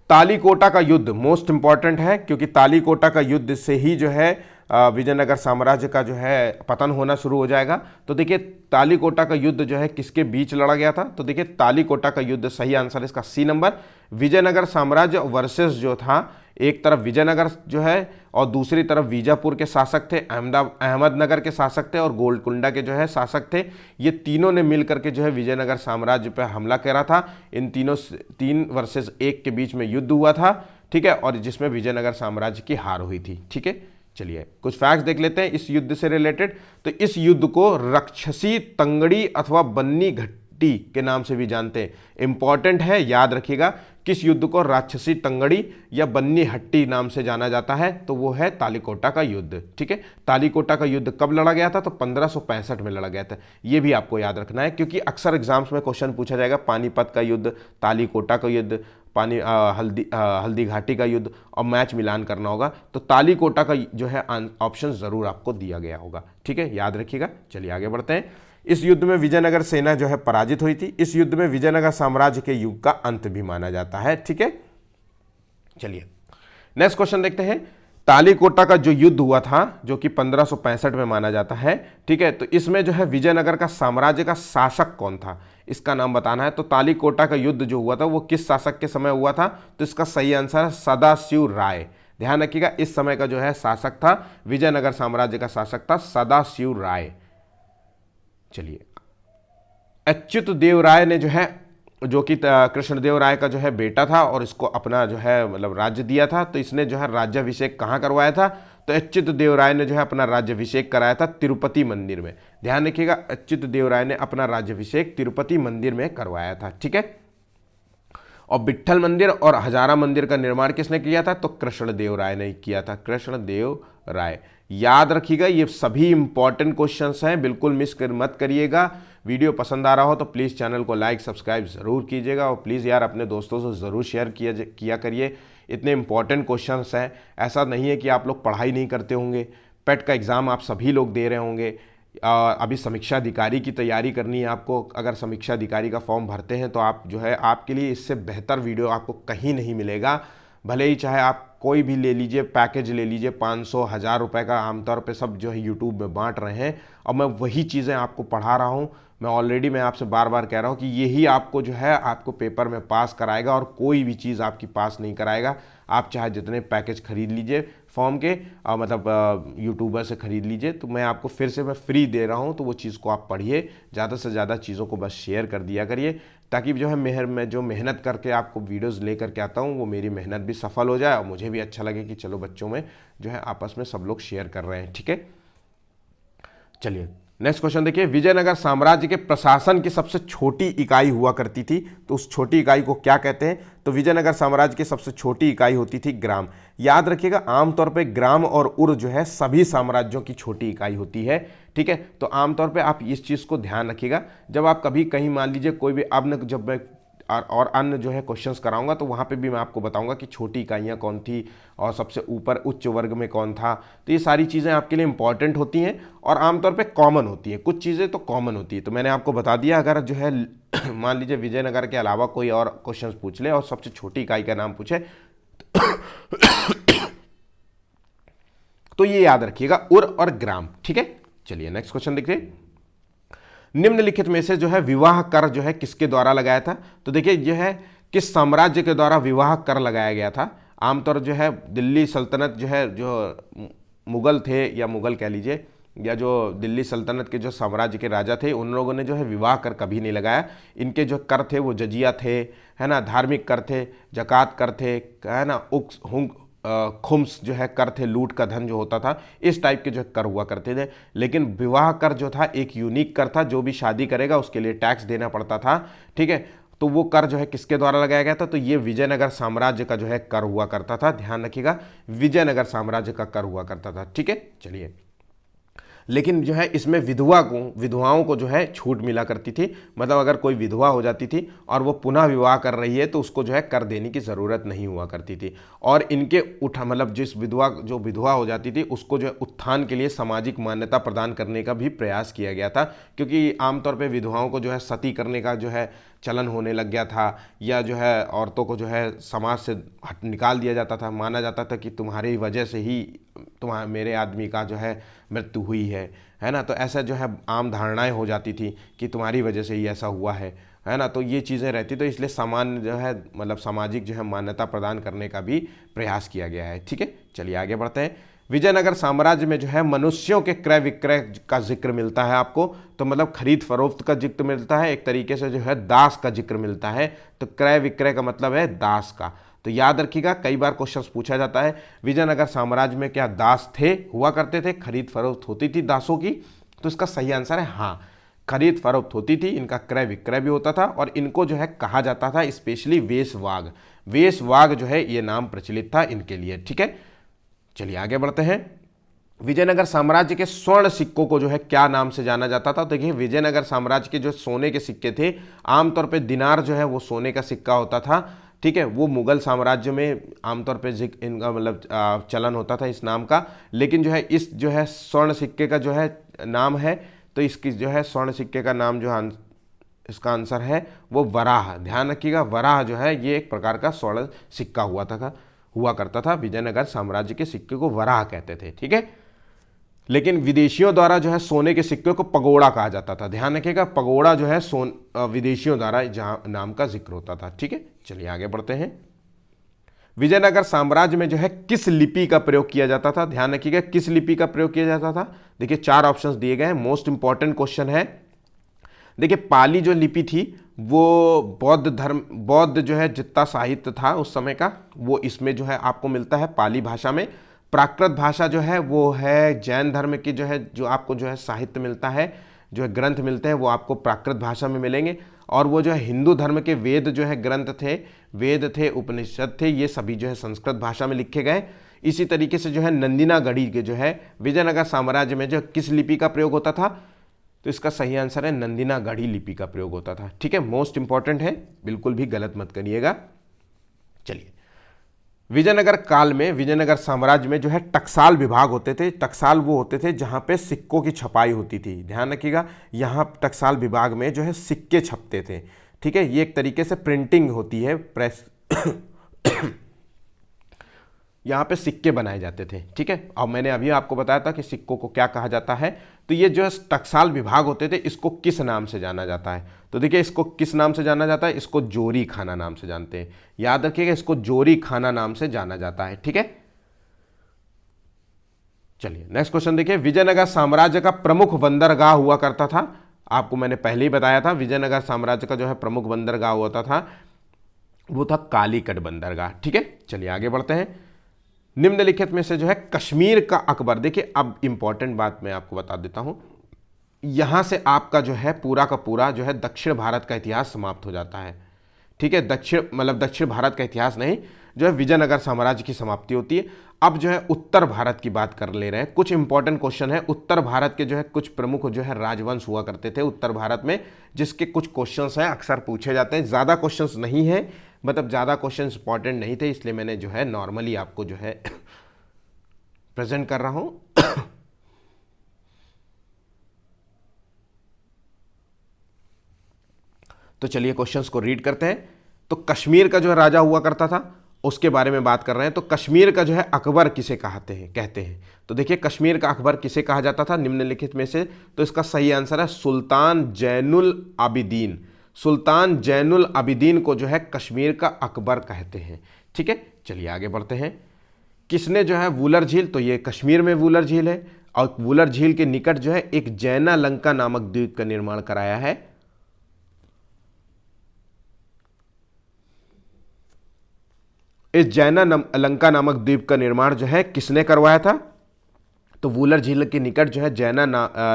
तालीकोटा का युद्ध मोस्ट इंपॉर्टेंट है, क्योंकि तालीकोटा का युद्ध से ही जो है विजयनगर साम्राज्य का जो है पतन होना शुरू हो जाएगा। तो देखिए, तालीकोटा का युद्ध जो है किसके बीच लड़ा गया था। तो देखिए, तालीकोटा का युद्ध, सही आंसर इसका सी नंबर, विजयनगर साम्राज्य वर्सेस जो था, एक तरफ विजयनगर जो है और दूसरी तरफ बीजापुर के शासक थे, अहमदनगर के शासक थे और गोलकुंडा के जो है शासक थे। ये तीनों ने मिल करके जो है विजयनगर साम्राज्य पर हमला करा था। इन तीन वर्सेस एक के बीच में युद्ध हुआ था, ठीक है, और जिसमें विजयनगर साम्राज्य की हार हुई थी, ठीक है। चलिए कुछ फैक्ट्स देख लेते हैं इस युद्ध से रिलेटेड। तो इस युद्ध को राक्षसी तंगड़ी अथवा बन्नी घट्टी के नाम से भी जानते हैं। इंपॉर्टेंट है, याद रखिएगा, किस युद्ध को राक्षसी तंगड़ी या बन्नी हट्टी नाम से जाना जाता है। तो वो है तालीकोटा का युद्ध, ठीक है। तालीकोटा का युद्ध कब लड़ा गया था। तो 1565 में लड़ा गया था। ये भी आपको याद रखना है, क्योंकि अक्सर एग्जाम्स में क्वेश्चन पूछा जाएगा, पानीपत का युद्ध, तालीकोटा का युद्ध, हल्दी घाटी का युद्ध, और मैच मिलान करना होगा। तो तालीकोटा का जो है ऑप्शन जरूर आपको दिया गया होगा, ठीक है, याद रखिएगा। चलिए आगे बढ़ते हैं। इस युद्ध में विजयनगर सेना जो है पराजित हुई थी। इस युद्ध में विजयनगर साम्राज्य के युग का अंत भी माना जाता है, ठीक है। चलिए नेक्स्ट क्वेश्चन देखते हैं। तालीकोटा का जो युद्ध हुआ था, जो कि 1565 में माना जाता है, ठीक है, तो इसमें जो है विजयनगर का साम्राज्य का शासक कौन था, इसका नाम बताना है। तो तालीकोटा का युद्ध जो हुआ था वो किस शासक के समय हुआ था। तो इसका सही आंसर है सदाशिव राय। ध्यान रखिएगा, इस समय का जो है शासक था, विजयनगर साम्राज्य का शासक था सदाशिव राय। चलिए, अच्युत देव राय ने जो है, जो कि कृष्णदेव राय का जो है बेटा था और इसको अपना जो है मतलब राज्य दिया था। तो इसने जो है राज्याभिषेक कहाँ करवाया था। तो अच्युत देव राय ने जो है अपना राज्याभिषेक कराया था तिरुपति मंदिर में। ध्यान रखिएगा, अच्युत देव राय ने अपना राज्याभिषेक तिरुपति मंदिर में करवाया था, ठीक है। और विट्ठल मंदिर और हजारा मंदिर का निर्माण किसने किया था। तो कृष्णदेव राय ने किया था, कृष्णदेव राय। याद रखिएगा, ये सभी इंपॉर्टेंट क्वेश्चंस हैं, बिल्कुल मिस मत करिएगा। वीडियो पसंद आ रहा हो तो प्लीज़ चैनल को लाइक सब्सक्राइब ज़रूर कीजिएगा और प्लीज़ यार अपने दोस्तों से ज़रूर शेयर किया करिए। इतने इंपॉर्टेंट क्वेश्चंस हैं। ऐसा नहीं है कि आप लोग पढ़ाई नहीं करते होंगे, पेट का एग्ज़ाम आप सभी लोग दे रहे होंगे। अभी समीक्षा अधिकारी की तैयारी करनी है आपको, अगर समीक्षा अधिकारी का फॉर्म भरते हैं तो आप जो है, आपके लिए इससे बेहतर वीडियो आपको कहीं नहीं मिलेगा। भले ही चाहे आप कोई भी ले लीजिए, पैकेज ले लीजिए, 500 1000 रुपये का आमतौर पे सब जो है यूट्यूब में बांट रहे हैं, और मैं वही चीज़ें आपको पढ़ा रहा हूँ। मैं आपसे बार बार कह रहा हूँ कि यही आपको जो है आपको पेपर में पास कराएगा, और कोई भी चीज़ आपकी पास नहीं कराएगा। आप चाहे जितने पैकेज खरीद लीजिए फॉर्म के, मतलब यूट्यूबर से ख़रीद लीजिए, तो मैं आपको फिर से मैं फ्री दे रहा हूँ, तो वो चीज़ को आप पढ़िए, ज़्यादा से ज़्यादा चीज़ों को बस शेयर कर दिया करिए, ताकि जो है मैं जो मेहनत करके आपको वीडियोस लेकर के आता हूँ, वो मेरी मेहनत भी सफल हो जाए और मुझे भी अच्छा लगे कि चलो बच्चों में जो है आपस में सब लोग शेयर कर रहे हैं। ठीक है, चलिए नेक्स्ट क्वेश्चन देखिए। विजयनगर साम्राज्य के प्रशासन की सबसे छोटी इकाई हुआ करती थी, तो उस छोटी इकाई को क्या कहते हैं? तो विजयनगर साम्राज्य की सबसे छोटी इकाई होती थी ग्राम। याद रखिएगा, आमतौर पे ग्राम और उर जो है सभी साम्राज्यों की छोटी इकाई होती है। ठीक है, तो आमतौर पे आप इस चीज़ को ध्यान रखिएगा। जब आप कभी कहीं मान लीजिए कोई भी जब मैं और अन्य जो है क्वेश्चंस कराऊंगा, तो वहाँ पे भी मैं आपको बताऊंगा कि छोटी इकाइयाँ कौन थी और सबसे ऊपर उच्च वर्ग में कौन था। तो ये सारी चीज़ें आपके लिए इंपॉर्टेंट होती हैं और आमतौर पे कॉमन होती हैं, कुछ चीज़ें तो कॉमन होती है। तो मैंने आपको बता दिया, अगर जो है मान लीजिए विजयनगर के अलावा कोई और क्वेश्चन पूछ ले और सबसे छोटी इकाई का नाम पूछे, तो ये याद रखिएगा, उर और ग्राम। ठीक है, चलिए नेक्स्ट क्वेश्चन देखिए। निम्नलिखित में से जो है विवाह कर जो है किसके द्वारा लगाया था? तो देखिए ये है किस साम्राज्य के द्वारा विवाह कर लगाया गया था। आमतौर जो है दिल्ली सल्तनत जो है, जो मुगल थे या मुगल कह लीजिए, या जो दिल्ली सल्तनत के जो साम्राज्य के राजा थे, उन लोगों ने जो है विवाह कर कभी नहीं लगाया। इनके जो कर थे वो जजिया थे, है ना, धार्मिक कर थे, जकात कर थे, है ना, उक्स हुंग खुम्स जो है कर थे, लूट का धन जो होता था, इस टाइप के जो कर हुआ करते थे। लेकिन विवाह कर जो था एक यूनिक कर था, जो भी शादी करेगा उसके लिए टैक्स देना पड़ता था। ठीक है, तो वो कर जो है किसके द्वारा लगाया गया था? तो ये विजयनगर साम्राज्य का जो है कर हुआ करता था। ध्यान रखिएगा, विजयनगर साम्राज्य का कर हुआ करता था। ठीक है, चलिए। लेकिन जो है इसमें विधवाओं को जो है छूट मिला करती थी। मतलब अगर कोई विधवा हो जाती थी और वो पुनः विवाह कर रही है, तो उसको जो है कर देने की ज़रूरत नहीं हुआ करती थी। और इनके मतलब जिस विधवा हो जाती थी, उसको जो है उत्थान के लिए सामाजिक मान्यता प्रदान करने का भी प्रयास किया गया था। क्योंकि आमतौर पर विधवाओं को जो है सती करने का जो है चलन होने लग गया था, या जो है औरतों को जो है समाज से निकाल दिया जाता था। माना जाता था कि तुम्हारी वजह से ही मेरे आदमी का जो है मृत्यु हुई है ना। तो ऐसा जो है आम धारणाएं हो जाती थी कि तुम्हारी वजह से ही ऐसा हुआ है ना। तो ये चीज़ें रहती, तो इसलिए सामान्य जो है मतलब सामाजिक जो है मान्यता प्रदान करने का भी प्रयास किया गया है। ठीक है, चलिए आगे बढ़ते हैं। विजयनगर साम्राज्य में जो है मनुष्यों के क्रय विक्रय का जिक्र मिलता है आपको। तो मतलब खरीद फरोख्त का जिक्र मिलता है, एक तरीके से जो है दास का जिक्र मिलता है। तो क्रय विक्रय का मतलब है दास का। तो याद रखिएगा, कई बार क्वेश्चन पूछा जाता है, विजयनगर साम्राज्य में क्या दास थे, हुआ करते थे, खरीद फरोख्त होती थी दासों की? तो इसका सही आंसर है हाँ, खरीद फरोख्त होती थी, इनका क्रय विक्रय भी होता था। और इनको जो है कहा जाता था स्पेशली वेशवाग जो है ये नाम प्रचलित था इनके लिए। ठीक है, चलिए आगे बढ़ते हैं। विजयनगर साम्राज्य के स्वर्ण सिक्कों को जो है क्या नाम से जाना जाता था? देखिए विजयनगर साम्राज्य के जो सोने के सिक्के थे, आमतौर पे दिनार जो है वो सोने का सिक्का होता था। ठीक है, वो मुगल साम्राज्य में आमतौर पे इनका मतलब चलन होता था इस नाम का। लेकिन जो है इस जो है स्वर्ण सिक्के का जो है नाम है, तो इसकी जो है स्वर्ण सिक्के का नाम जो है इसका आंसर है वो वराह। ध्यान रखिएगा, वराह जो है ये एक प्रकार का स्वर्ण सिक्का हुआ करता था। विजयनगर साम्राज्य के सिक्के को वराह कहते थे। ठीक है, लेकिन विदेशियों द्वारा जो है सोने के सिक्के को पगोड़ा कहा जाता था। ध्यान रखिएगा, पगोड़ा जो है विदेशियों द्वारा जहां नाम का जिक्र होता था। ठीक है, चलिए आगे बढ़ते हैं। विजयनगर साम्राज्य में जो है किस लिपि का प्रयोग किया जाता था? ध्यान रखिएगा, किस लिपि का प्रयोग किया जाता था? देखिए 4 ऑप्शंस दिए गए हैं, मोस्ट इंपॉर्टेंट क्वेश्चन है। देखिए पाली जो लिपि थी वो बौद्ध जो है जितना साहित्य था उस समय का, वो इसमें जो है आपको मिलता है पाली भाषा में। प्राकृत भाषा जो है वो है जैन धर्म की जो है, जो आपको जो है साहित्य मिलता है, जो है ग्रंथ मिलते हैं वो आपको प्राकृत भाषा में मिलेंगे। और वो जो है हिंदू धर्म के वेद जो है ग्रंथ थे, उपनिषद थे, ये सभी जो है संस्कृत भाषा में लिखे गए। इसी तरीके से जो है नंदिना गढ़ी के जो है विजयनगर साम्राज्य में जो किस लिपि का प्रयोग होता था? तो इसका सही आंसर है नंदिना गढ़ी लिपि का प्रयोग होता था। ठीक है, मोस्ट इंपॉर्टेंट है, बिल्कुल भी गलत मत करिएगा। चलिए विजयनगर काल में, विजयनगर साम्राज्य में जो है टकसाल विभाग होते थे। टकसाल वो होते थे जहाँ पे सिक्कों की छपाई होती थी, ध्यान रखिएगा, यहाँ टकसाल विभाग में जो है सिक्के छपते थे। ठीक है, ये एक तरीके से प्रिंटिंग होती है, प्रेस यहाँ पे सिक्के बनाए जाते थे। ठीक है, और मैंने अभी आपको बताया था कि सिक्कों को क्या कहा जाता है। तो ये जो टकसाल विभाग होते थे, इसको किस नाम से जाना जाता है? तो देखिए, इसको किस नाम से जाना जाता है? इसको जोरी खाना नाम से जानते हैं। याद रखिएगा, इसको जोरी खाना नाम से जाना जाता है। ठीक है, चलिए नेक्स्ट क्वेश्चन देखिए। विजयनगर साम्राज्य का प्रमुख बंदरगाह हुआ करता था, आपको मैंने पहले ही बताया था, विजयनगर साम्राज्य का जो है प्रमुख बंदरगाह होता था वो था कालीकट बंदरगाह। ठीक है, चलिए आगे बढ़ते हैं। निम्नलिखित में से जो है कश्मीर का अकबर, देखिए अब इंपॉर्टेंट बात मैं आपको बता देता हूं, यहां से आपका जो है पूरा का पूरा जो है दक्षिण भारत का इतिहास समाप्त हो जाता है। ठीक है, दक्षिण भारत का इतिहास नहीं, जो है विजयनगर साम्राज्य की समाप्ति होती है। अब जो है उत्तर भारत की बात कर ले रहे हैं। कुछ इंपॉर्टेंट क्वेश्चन है। उत्तर भारत के जो है कुछ प्रमुख जो है राजवंश हुआ करते थे उत्तर भारत में, जिसके कुछ क्वेश्चंस हैं, अक्सर पूछे जाते हैं। ज़्यादा क्वेश्चंस नहीं है, मतलब ज़्यादा क्वेश्चंस इंपॉर्टेंट नहीं थे, इसलिए मैंने जो है नॉर्मली आपको जो है प्रेजेंट कर रहा हूं। तो चलिए क्वेश्चंस को रीड करते हैं। तो कश्मीर का जो है राजा हुआ करता था, उसके बारे में बात कर रहे हैं। तो कश्मीर का जो है अकबर किसे कहते हैं? तो देखिए, कश्मीर का अकबर किसे कहा जाता था निम्नलिखित में से? तो इसका सही आंसर है सुल्तान जैनुल आबिदीन। सुल्तान जैनुल आबिदीन को जो है कश्मीर का अकबर कहते हैं। ठीक है, चलिए आगे बढ़ते हैं। किसने जो है वूलर झील, तो ये कश्मीर में वूलर झील है, और वूलर झील के निकट जो है एक जैना लंका नामक द्वीप का निर्माण कराया है। इस जैना लंका नामक द्वीप का निर्माण जो है किसने करवाया था? तो वूलर झील के निकट जो है जैना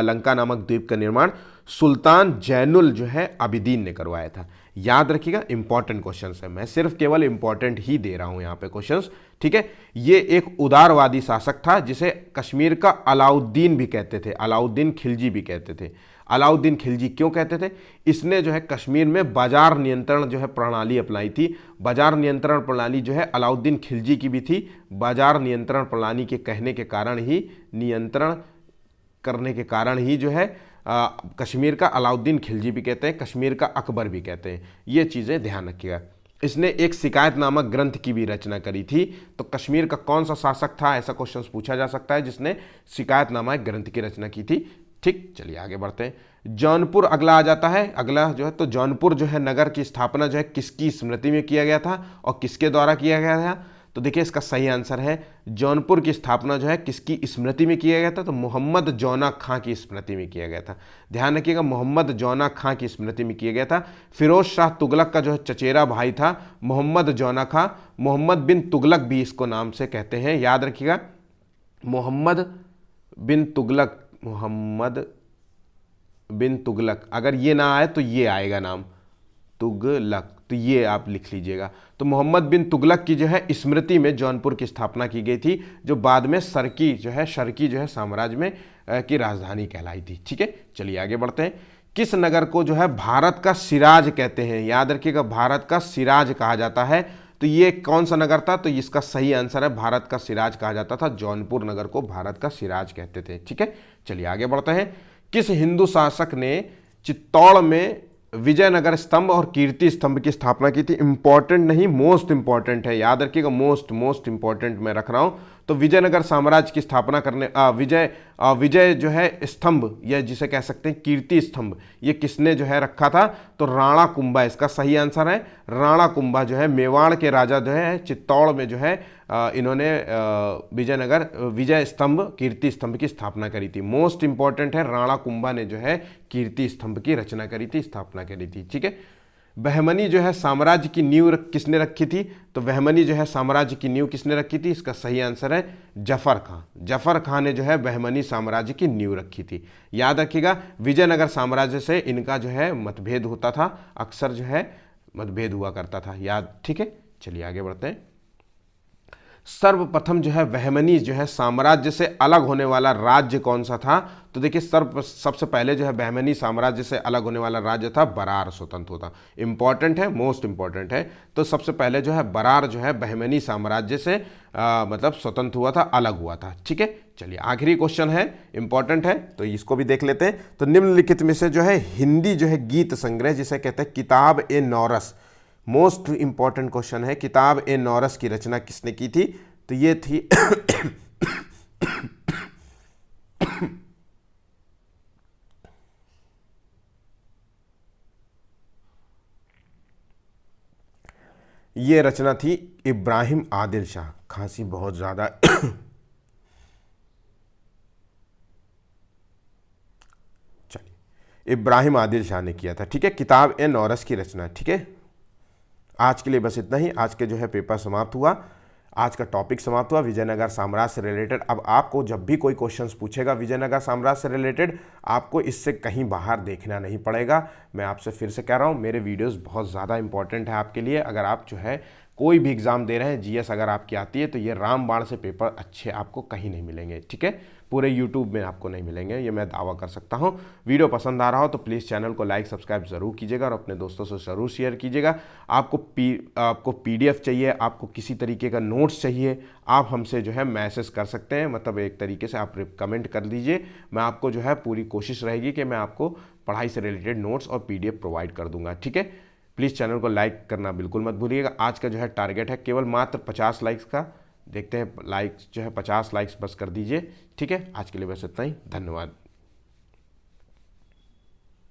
लंका नामक द्वीप का निर्माण सुल्तान जैनुल जो है आबिदीन ने करवाया था। याद रखिएगा, इंपॉर्टेंट क्वेश्चंस है, मैं सिर्फ केवल इंपॉर्टेंट ही दे रहा हूं यहां पे क्वेश्चंस। ठीक है, ये एक उदारवादी शासक था जिसे कश्मीर का अलाउद्दीन भी कहते थे, अलाउद्दीन खिलजी भी कहते थे। अलाउद्दीन खिलजी क्यों कहते थे? इसने जो है कश्मीर में बाजार नियंत्रण जो है प्रणाली अपनाई थी। बाजार नियंत्रण प्रणाली जो है अलाउद्दीन खिलजी की भी थी। बाजार नियंत्रण प्रणाली के कहने के कारण ही, नियंत्रण करने के कारण ही जो है कश्मीर का अलाउद्दीन खिलजी भी कहते हैं, कश्मीर का अकबर भी कहते हैं। ये चीज़ें ध्यान रखिएगा। इसने एक शिकायत नामक ग्रंथ की भी रचना करी थी। तो कश्मीर का कौन सा शासक था, ऐसा क्वेश्चन पूछा जा सकता है, जिसने शिकायत नामक ग्रंथ की रचना की थी। ठीक, चलिए आगे बढ़ते हैं। जौनपुर अगला आ जाता है। अगला जो है, तो जौनपुर जो है नगर की स्थापना जो है किसकी स्मृति में किया गया था और किसके द्वारा किया गया था? तो देखिए, इसका सही आंसर है जौनपुर की स्थापना जो है किसकी स्मृति में किया गया था? तो मोहम्मद जौना खां की स्मृति में किया गया था। ध्यान रखिएगा, मोहम्मद जौना खां की स्मृति में किया गया था। फिरोज शाह तुगलक का जो है चचेरा भाई था मोहम्मद जौना खां, मोहम्मद बिन तुगलक भी इसको नाम से कहते हैं। याद रखिएगा, मोहम्मद बिन तुगलक, मोहम्मद बिन तुगलक, अगर ये ना आए तो ये आएगा नाम तुगलक, तो ये आप लिख लीजिएगा। तो मोहम्मद बिन तुगलक की जो है स्मृति में जौनपुर की स्थापना की गई थी, जो बाद में शर्की जो है साम्राज्य में की राजधानी कहलाई थी। ठीक है, चलिए आगे बढ़ते हैं। किस नगर को जो है भारत का सिराज कहते हैं? याद रखिएगा, भारत का सिराज कहा जाता है। तो ये कौन सा नगर था? तो इसका सही आंसर है भारत का सिराज कहा जाता था। जौनपुर नगर को भारत का सिराज कहते थे। ठीक है, चलिए आगे बढ़ते हैं। किस हिंदू शासक ने चित्तौड़ में विजयनगर स्तंभ और कीर्ति स्तंभ की स्थापना की थी? इंपॉर्टेंट नहीं, मोस्ट इंपॉर्टेंट है, याद रखिएगा, मोस्ट इंपॉर्टेंट मैं रख रहा हूं। तो विजयनगर साम्राज्य की स्थापना करने विजय जो है स्तंभ, या जिसे कह सकते हैं कीर्ति स्तंभ, ये किसने जो है रखा था? तो राणा कुंभा इसका सही आंसर है। राणा कुंभा जो है मेवाड़ के राजा जो है चित्तौड़ में जो है इन्होंने विजय स्तंभ, कीर्ति स्तंभ की स्थापना करी थी। मोस्ट इंपॉर्टेंट है, राणा कुंभा ने जो है कीर्ति स्तंभ की रचना करी थी, स्थापना करी थी। ठीक है, बहमनी जो है साम्राज्य की नींव किसने रखी थी? तो बहमनी जो है साम्राज्य की नींव किसने रखी थी? इसका सही आंसर है जफर खां। जफर खां ने जो है बहमनी साम्राज्य की नींव रखी थी। याद रखिएगा, विजयनगर साम्राज्य से इनका जो है मतभेद होता था, अक्सर जो है मतभेद हुआ करता था। याद, ठीक है, चलिए आगे बढ़ते हैं। सर्वप्रथम जो है बहमनी जो है साम्राज्य से अलग होने वाला राज्य कौन सा था? तो देखिए सबसे पहले जो है बहमनी साम्राज्य से अलग होने वाला राज्य था बरार स्वतंत्र होता। इंपॉर्टेंट है, मोस्ट इंपॉर्टेंट है। तो सबसे पहले जो है बरार जो है बहमनी साम्राज्य से मतलब स्वतंत्र हुआ था, अलग हुआ था। ठीक है, चलिए आखिरी क्वेश्चन है, इंपॉर्टेंट है तो इसको भी देख लेते हैं। तो निम्नलिखित में से जो है हिंदी जो है गीत संग्रह जिसे कहते हैं किताब ए नौरस, मोस्ट इंपॉर्टेंट क्वेश्चन है, किताब ए नौरस की रचना किसने की थी? तो ये थी ये रचना थी इब्राहिम आदिल शाह। खांसी बहुत ज्यादा चलिए, इब्राहिम आदिल शाह ने किया था। ठीक है, किताब ए नौरस की रचना। ठीक है, आज के लिए बस इतना ही। आज के जो है पेपर समाप्त हुआ, आज का टॉपिक समाप्त हुआ विजयनगर साम्राज्य से रिलेटेड। अब आपको जब भी कोई क्वेश्चंस पूछेगा विजयनगर साम्राज्य से रिलेटेड, आपको इससे कहीं बाहर देखना नहीं पड़ेगा। मैं आपसे फिर से कह रहा हूँ, मेरे वीडियोस बहुत ज़्यादा इंपॉर्टेंट है आपके लिए। अगर आप जो है कोई भी एग्ज़ाम दे रहे हैं, जीएस अगर आपकी आती है, तो ये रामबाण से पेपर अच्छे आपको कहीं नहीं मिलेंगे। ठीक है, पूरे यूट्यूब में आपको नहीं मिलेंगे, ये मैं दावा कर सकता हूँ। वीडियो पसंद आ रहा हो तो प्लीज़ चैनल को लाइक सब्सक्राइब ज़रूर कीजिएगा और अपने दोस्तों से ज़रूर शेयर कीजिएगा। आपको पीडीएफ चाहिए, आपको किसी तरीके का नोट्स चाहिए, आप हमसे जो है मैसेज कर सकते हैं। मतलब एक तरीके से आप कमेंट कर दीजिए, मैं आपको जो है पूरी कोशिश रहेगी कि मैं आपको पढ़ाई से रिलेटेड नोट्स और पीडीएफ प्रोवाइड कर दूंगा। ठीक है, प्लीज़ चैनल को लाइक करना बिल्कुल मत भूलिएगा। आज का जो है टारगेट है केवल मात्र 50 लाइक्स का। देखते हैं, लाइक्स जो है 50 लाइक्स बस कर दीजिए। ठीक है, आज के लिए बस इतना ही, धन्यवाद।